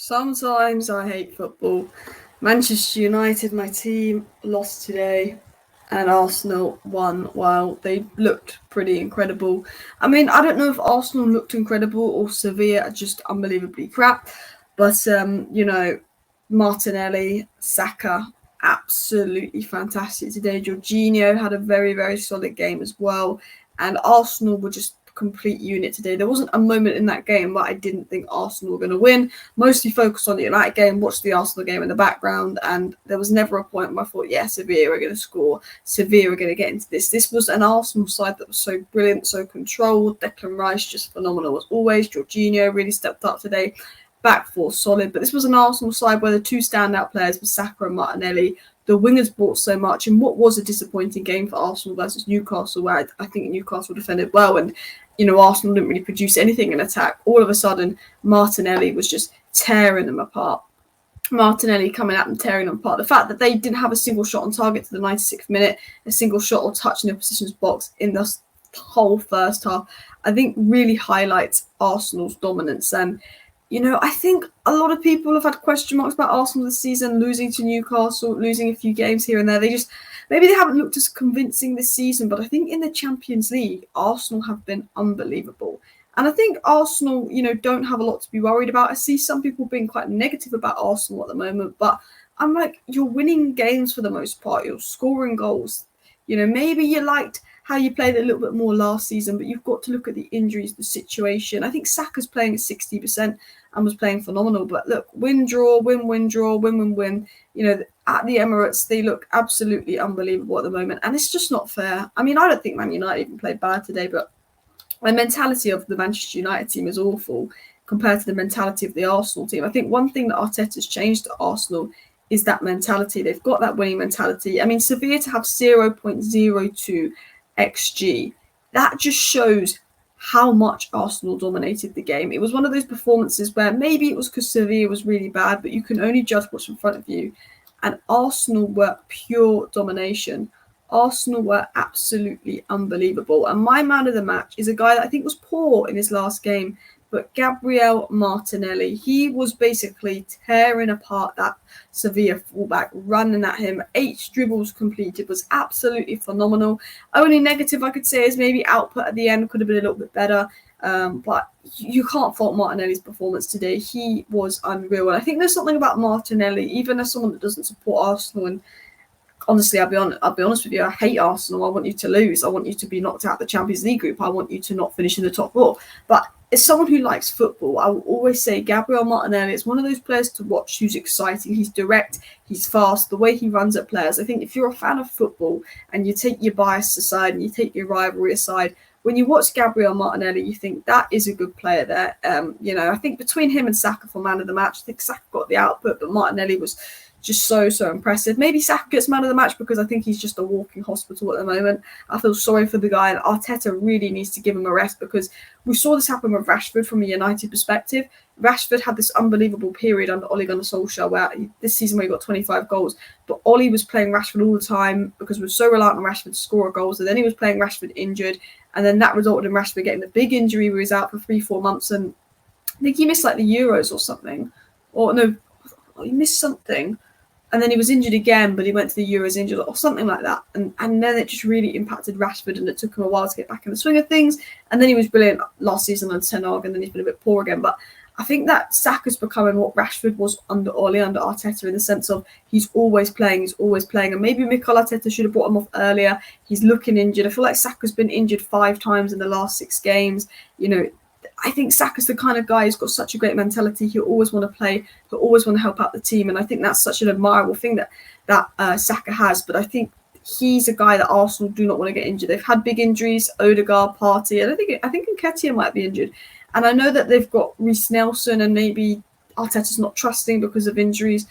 Sometimes I hate football. Manchester United, my team, lost today, and Arsenal won. Well, they looked pretty incredible. I mean, I don't know if Arsenal looked incredible or Sevilla are just unbelievably crap, but Martinelli, Saka, absolutely fantastic today. Jorginho had a very, very solid game as well, and Arsenal were just complete unit today. There wasn't a moment in that game that I didn't think Arsenal were going to win. Mostly focused on the United game, watched the Arsenal game in the background, and there was never a point where I thought, yeah, Sevilla are going to score, Sevilla are going to get into this. This was an Arsenal side that was so brilliant, so controlled. Declan Rice just phenomenal as always. Jorginho really stepped up today. Back four solid, but this was an Arsenal side where the two standout players were Saka and Martinelli. The wingers brought so much in what was a disappointing game for Arsenal versus Newcastle, where I think Newcastle defended well and Arsenal didn't really produce anything in attack. All of a sudden, Martinelli was just tearing them apart. Martinelli coming at them, tearing them apart. The fact that they didn't have a single shot on target to the 96th minute, a single shot or touch in the opposition's box in the whole first half, I think really highlights Arsenal's dominance. And I think a lot of people have had question marks about Arsenal this season, losing to Newcastle, losing a few games here and there. Maybe they haven't looked as convincing this season, but I think in the Champions League, Arsenal have been unbelievable. And I think Arsenal, don't have a lot to be worried about. I see some people being quite negative about Arsenal at the moment, but I'm like, you're winning games for the most part. You're scoring goals. Maybe you liked how you played a little bit more last season, but you've got to look at the injuries, the situation. I think Saka's playing at 60% and was playing phenomenal. But look, win, draw, win, draw, win. At the Emirates, they look absolutely unbelievable at the moment. And it's just not fair. I mean, I don't think Man United even played bad today, but the mentality of the Manchester United team is awful compared to the mentality of the Arsenal team. I think one thing that Arteta's changed at Arsenal is that mentality. They've got that winning mentality. I mean, Sevilla to have 0.02 XG, that just shows how much Arsenal dominated the game. It was one of those performances where maybe it was because Sevilla was really bad, but you can only judge what's in front of you. And Arsenal were pure domination. Arsenal were absolutely unbelievable. And my man of the match is a guy that I think was poor in his last game, but Gabriel Martinelli. He was basically tearing apart that Sevilla fullback, running at him. 8 dribbles completed, was absolutely phenomenal. Only negative I could say is maybe output at the end could have been a little bit better. But you can't fault Martinelli's performance today. He was unreal. And I think there's something about Martinelli, even as someone that doesn't support Arsenal, and honestly, I'll be honest with you, I hate Arsenal. I want you to lose. I want you to be knocked out of the Champions League group. I want you to not finish in the top 4. But as someone who likes football, I will always say Gabriel Martinelli is one of those players to watch who's exciting. He's direct, he's fast, the way he runs at players. I think if you're a fan of football and you take your bias aside and you take your rivalry aside, when you watch Gabriel Martinelli, you think that is a good player there. I think between him and Saka for man of the match, I think Saka got the output, but Martinelli was just so impressive. Maybe Saka gets man of the match because I think he's just a walking hospital at the moment. I feel sorry for the guy, and Arteta really needs to give him a rest because we saw this happen with Rashford from a United perspective. Rashford had this unbelievable period under Ole Gunnar Solskjaer where this season where he got 25 goals, but Ole was playing Rashford all the time because we were so reliant on Rashford to score goals, and then he was playing Rashford injured, and then that resulted in Rashford getting the big injury where he was out for 3-4 months, and I think he missed like the Euros or something. Or no, he missed something. And then he was injured again, but he went to the Euros injured or something like that. And then it just really impacted Rashford, and it took him a while to get back in the swing of things. And then he was brilliant last season under Ten Hag, and then he's been a bit poor again. But I think that Saka's becoming what Rashford was under Ole, under Arteta, in the sense of he's always playing. And maybe Mikel Arteta should have brought him off earlier. He's looking injured. I feel like Saka's been injured 5 times in the last 6 games. I think Saka's the kind of guy who's got such a great mentality. He'll always want to play. He'll always want to help out the team. And I think that's such an admirable thing that Saka has. But I think he's a guy that Arsenal do not want to get injured. They've had big injuries, Odegaard, Partey. And I think Nketiah might be injured. And I know that they've got Reece Nelson, and maybe Arteta's not trusting because of injuries.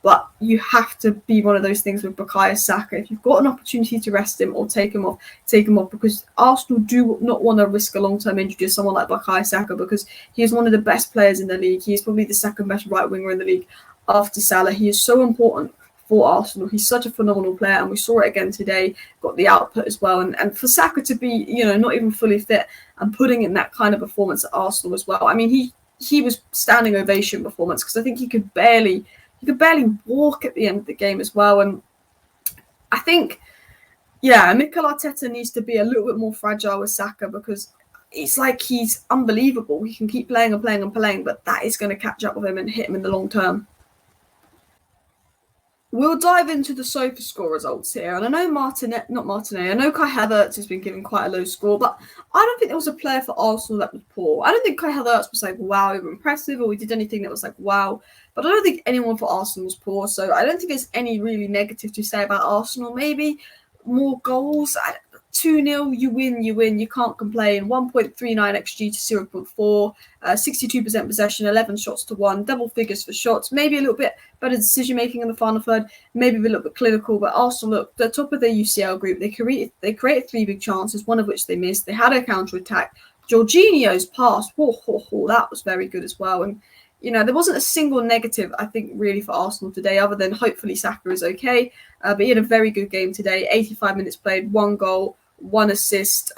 But you have to be one of those things with Bukayo Saka. If you've got an opportunity to rest him or take him off, because Arsenal do not want to risk a long-term injury to someone like Bukayo Saka because he is one of the best players in the league. He is probably the second best right winger in the league after Salah. He is so important for Arsenal. He's such a phenomenal player, and we saw it again today, got the output as well. And for Saka to be, not even fully fit and putting in that kind of performance at Arsenal as well. I mean, he was standing ovation performance, because I think he could barely walk at the end of the game as well. And I think, Mikel Arteta needs to be a little bit more fragile with Saka, because it's like he's unbelievable. He can keep playing and playing and playing, but that is going to catch up with him and hit him in the long term. We'll dive into the sofa score results here. And I know I know Kai Havertz has been given quite a low score, but I don't think there was a player for Arsenal that was poor. I don't think Kai Havertz was like, wow, we were impressive, or we did anything that was like, wow. But I don't think anyone for Arsenal was poor. So I don't think there's any really negative to say about Arsenal. Maybe more goals. 2-0, you win. You can't complain. 1.39 XG to 0.4, 62% possession, 11 shots to 1, double figures for shots. Maybe a little bit better decision making in the final third, maybe a little bit clinical. But Arsenal, look, the top of their UCL group, they created 3 big chances, one of which they missed. They had a counter attack. Jorginho's pass, that was very good as well. And there wasn't a single negative, I think, really for Arsenal today, other than hopefully Saka is okay. But he had a very good game today. 85 minutes played, 1 goal, 1 assist,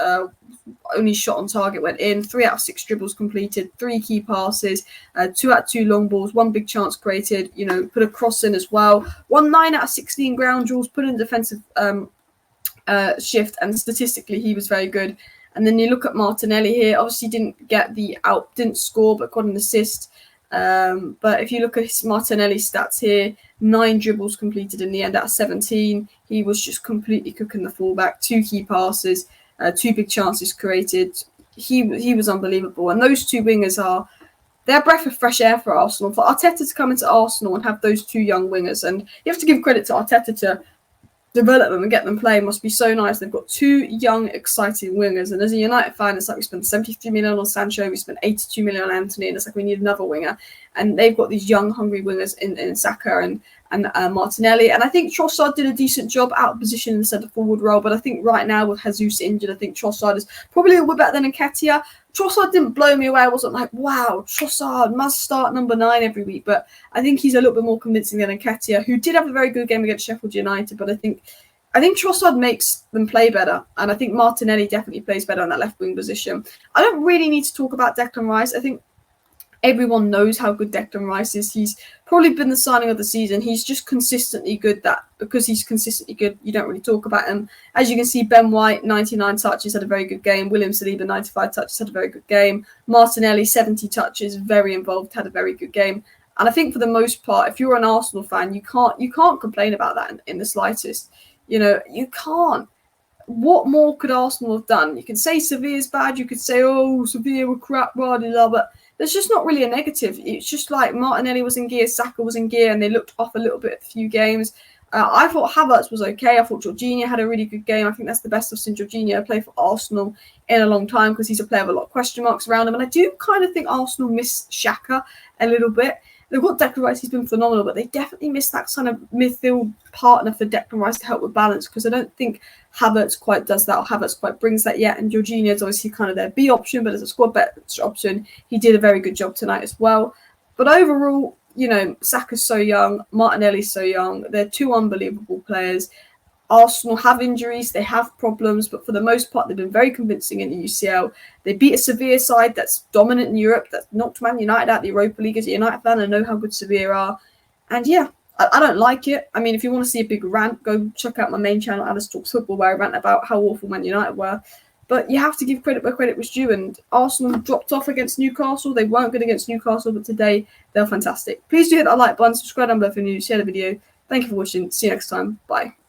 only shot on target went in, 3 out of 6 dribbles completed, 3 key passes, 2 out of 2 long balls, 1 big chance created, put a cross in as well. 9 out of 16 ground duels, put in defensive shift, and statistically he was very good. And then you look at Martinelli here, obviously didn't score, but got an assist. But if you look at his Martinelli stats here, 9 dribbles completed in the end out of 17. He was just completely cooking the fullback. 2 key passes, 2 big chances created. He was unbelievable. And those 2 wingers they're a breath of fresh air for Arsenal. For Arteta to come into Arsenal and have those 2 young wingers, and you have to give credit to Arteta to develop them and get them playing, must be so nice. They've got 2 young, exciting wingers. And as a United fan, it's like we spent 73 million on Sancho, we spent 82 million on Anthony, and it's like we need another winger. And they've got these young, hungry wingers in Saka and Martinelli. And I think Trossard did a decent job out of position in the centre forward role. But I think right now with Jesus injured, I think Trossard is probably a little bit better than Nketiah. Trossard didn't blow me away. I wasn't like, wow, Trossard must start number 9 every week. But I think he's a little bit more convincing than Nketiah, who did have a very good game against Sheffield United. But I think Trossard makes them play better. And I think Martinelli definitely plays better on that left wing position. I don't really need to talk about Declan Rice. I think everyone knows how good Declan Rice is. He's probably been the signing of the season. He's just consistently good. That because he's consistently good, you don't really talk about him. As you can see, Ben White, 99 touches, had a very good game. William Saliba, 95 touches, had a very good game. Martinelli, 70 touches, very involved, had a very good game. And I think for the most part, if you're an Arsenal fan, you can't complain about that in the slightest. You can't. What more could Arsenal have done? You can say Sevilla's bad. You could say, oh, Sevilla were crap, blah, blah, blah, but there's just not really a negative. It's just like Martinelli was in gear, Saka was in gear, and they looked off a little bit at a few games. I thought Havertz was okay. I thought Jorginho had a really good game. I think that's the best I've seen Jorginho play for Arsenal in a long time, because he's a player with a lot of question marks around him. And I do kind of think Arsenal miss Saka a little bit. They've got Declan Rice, he's been phenomenal, but they definitely miss that kind of midfield partner for Declan Rice to help with balance, because I don't think Havertz quite does that, or Havertz quite brings that yet. And Jorginho is obviously kind of their B option, but as a squad bench option, he did a very good job tonight as well. But overall, Saka's so young, Martinelli's so young. They're 2 unbelievable players. Arsenal have injuries, they have problems, but for the most part, they've been very convincing in the UCL. They beat a Sevilla side that's dominant in Europe, that's knocked Man United out of the Europa League. As a United fan, I know how good Sevilla are. And I don't like it. I mean, if you want to see a big rant, go check out my main channel, Alice Talks Football, where I rant about how awful Man United were. But you have to give credit where credit was due, and Arsenal dropped off against Newcastle. They weren't good against Newcastle, but today they're fantastic. Please do hit that like button, subscribe down below for news, share the video. Thank you for watching. See you next time. Bye.